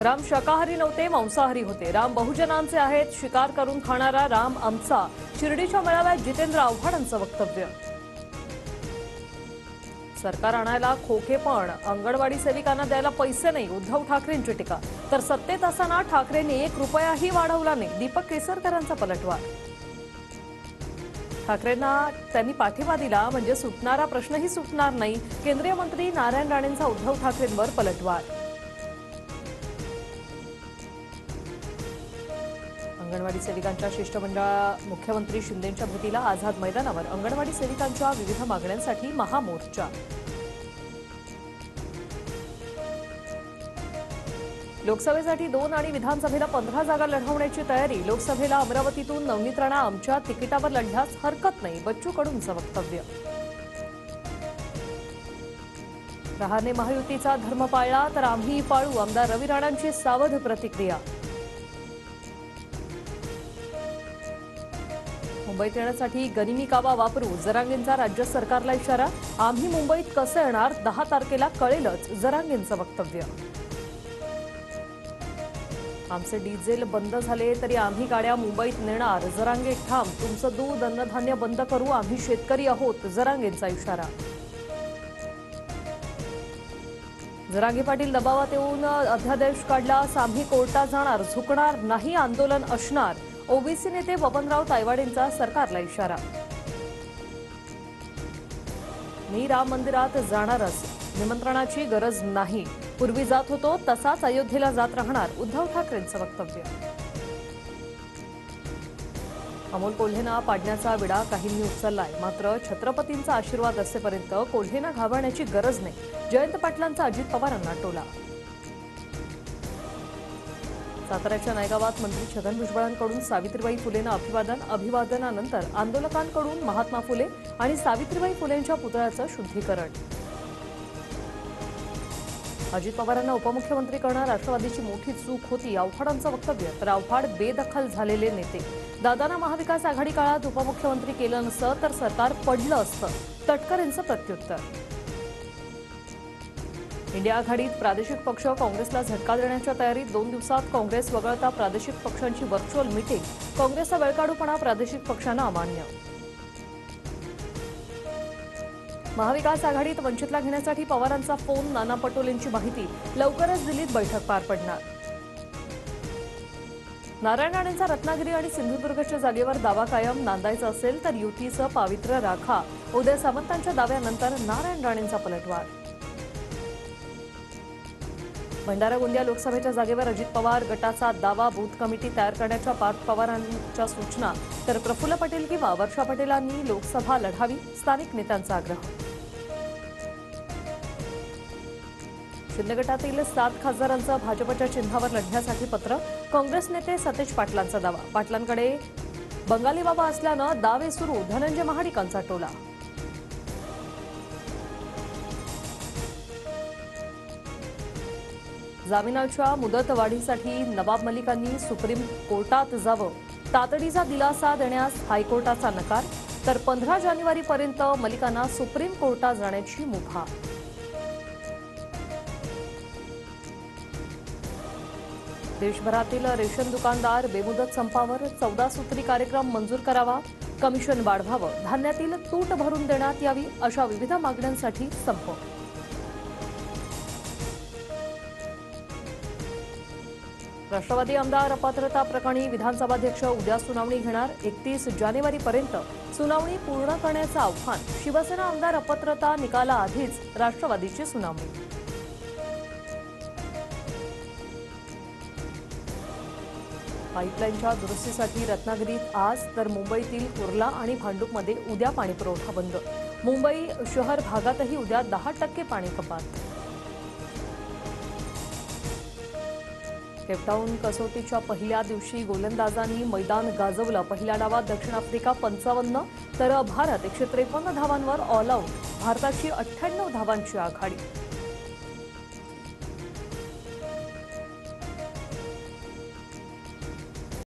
राम शाकाहारी नव्हते, मांसाहारी होते. राम बहुजनांचे आहेत, शिकार करून खाणारा राम आमचा. शिर्डीच्या मेळाव्यात जितेंद्र आव्हाडांचं वक्तव्य. सरकार आणायला खोकेपण, अंगणवाडी सेविकांना द्यायला पैसे नाही, उद्धव ठाकरेंची टीका. तर सत्तेत असताना ठाकरेंनी 1 रुपयाही वाढवला नाही, दीपक केसरकरांचा पलटवार. ठाकरेंना त्यांनी पाठिंबा दिला म्हणजे सुटणारा प्रश्नही सुटणार नाही. केंद्रीय मंत्री नारायण राणेंचा उद्धव ठाकरेंवर पलटवार. अंगणवाडी सेविकांच्या शिष्टमंडळा मुख्यमंत्री शिंदेंच्या भेटीला आझाद मैदानावर. अंगणवाडी सेविकांच्या विविध मागण्यांसाठी महामोर्चा. लोकसभेसाठी 2 आणि विधानसभेला 15 जागा लढवण्याची तयारी. लोकसभेला अमरावतीतून नवनीत राणा आमच्या तिकिटावर लढल्यास हरकत नाही, बच्चू कडूंचं वक्तव्य. रहाणे महायुतीचा धर्म पाळला तर आम्ही पाळू, आमदार रवी राणांची सावध प्रतिक्रिया. मुंबईत येण्यासाठी गनिमी कावा वापरू, जरांगेंचा राज्य सरकारला इशारा. आम्ही मुंबईत कसं येणार 10 तारखेला कळेलच, जरांगेंचं वक्तव्य. आमचे डिझेल बंद झाले तरी आम्ही गाड्या मुंबईत नेणार, जरांगे ठाम. तुमचं दूध अन्नधान्य बंद करू, आम्ही शेतकरी आहोत, जरांगेंचा इशारा. जरांगे पाटील दबावात येऊन अध्यादेश काढल्यास आम्ही कोर्टात जाणार, झुकणार नाही, आंदोलन असणार. ओबीसी नेते बबनराव तायवाडेंचा सरकारला इशारा. मी राम मंदिरात जाणारच, निमंत्रणाची गरज नाही. पूर्वी जात होतो तसाच अयोध्येला जात राहणार, उद्धव ठाकरेंचं वक्तव्य. अमोल कोल्हेंना पाडण्याचा विडा काहींनी उचललाय, मात्र छत्रपतींचा आशीर्वाद असेपर्यंत कोल्हेंना घाबरण्याची गरज नाही. जयंत पाटलांचा अजित पवारांना टोला. साताऱ्याच्या नायगावात मंत्री छगन भुजबळांकडून सावित्रीबाई फुलेंना अभिवादन. अभिवादनानंतर आंदोलकांकडून महात्मा फुले आणि सावित्रीबाई फुलेंच्या पुतळ्याचं शुद्धीकरण. अजित पवारांना उपमुख्यमंत्री करणं राष्ट्रवादीची मोठी चूक होती, आव्हाडांचं वक्तव्य. तर आव्हाड बेदखल झालेले नेते. दादांना महाविकास आघाडी काळात उपमुख्यमंत्री केलं नसतं तर सरकार पडलं असतं, तटकरेंचं प्रत्युत्तर. इंडिया आघाडीत प्रादेशिक पक्ष काँग्रेसला झटका देण्याच्या तयारीत. 2 दिवसात काँग्रेस वगळता प्रादेशिक पक्षांची व्हर्च्युअल मीटिंग. काँग्रेसचा वेळकाढूपणा प्रादेशिक पक्षांना अमान्य. महाविकास आघाडीत वंचितला घेण्यासाठी पवारांचा फोन. नाना पटोलेंची माहिती. लवकरच दिल्लीत बैठक पार पडणार. नारायण राणेंचा रत्नागिरी आणि सिंधुदुर्गच्या जागेवर दावा कायम. नांदायचं असेल तर युतीचं पावित्र्य राखा. उदय सामंतांच्या दाव्यानंतर नारायण राणेंचा पलटवार. भंडारा गोंदिया लोकसभेच्या जागेवर अजित पवार गटाचा दावा. बूथ कमिटी तयार करण्याच्या पार्थ पवारांच्या सूचना. तर प्रफुल्ल पटेल किंवा वर्षा पटेलांनी लोकसभा लढावी, स्थानिक नेत्यांचा आग्रह. शिंदे गटातील 7 खासदारांचं भाजपच्या चिन्हावर लढण्यासाठी पत्र. काँग्रेस नेते सतेज पाटलांचा दावा. पाटलांकडे बंगाली बाबा असल्यानं दावे सुरू, धनंजय महाडिकांचा टोला. जामिनाच्या मुदतवाढीसाठी नवाब मलिकांनी सुप्रीम कोर्टात जावं. तातडीचा दिलासा देण्यास हायकोर्टाचा नकार. तर 15 जानेवारीपर्यंत मलिकांना सुप्रीम कोर्टात जाण्याची मुभा. देशभरातील रेशन दुकानदार बेमुदत संपावर. 14 सूत्री कार्यक्रम मंजूर करावा, कमिशन वाढवावं, धान्यातील तूट भरून देण्यात यावी, अशा विविध मागण्यांसाठी संप. राष्ट्रवादी आमदार अपात्रता प्रकरणी विधानसभाध्यक्ष उद्या सुनावणी घेणार. 31 जानेवारीपर्यंत सुनावणी पूर्ण करण्याचं आव्हान. शिवसेना आमदार अपात्रता निकालाआधीच राष्ट्रवादीची सुनावणी. पाईपलाईनच्या दुरुस्तीसाठी रत्नागिरीत आज तर मुंबईतील कुर्ला आणि भांडूपमध्ये उद्या पाणीपुरवठा बंद. मुंबई शहर भागातही उद्या 10% पाणी कपात. केपटाऊन कसोटीच्या पहिल्या दिवशी गोलंदाजांनी मैदान गाजवलं. पहिल्या डावात दक्षिण आफ्रिका 55 तर भारत 153 धावांवर ऑल आऊट. भारताची 98 धावांची आघाडी.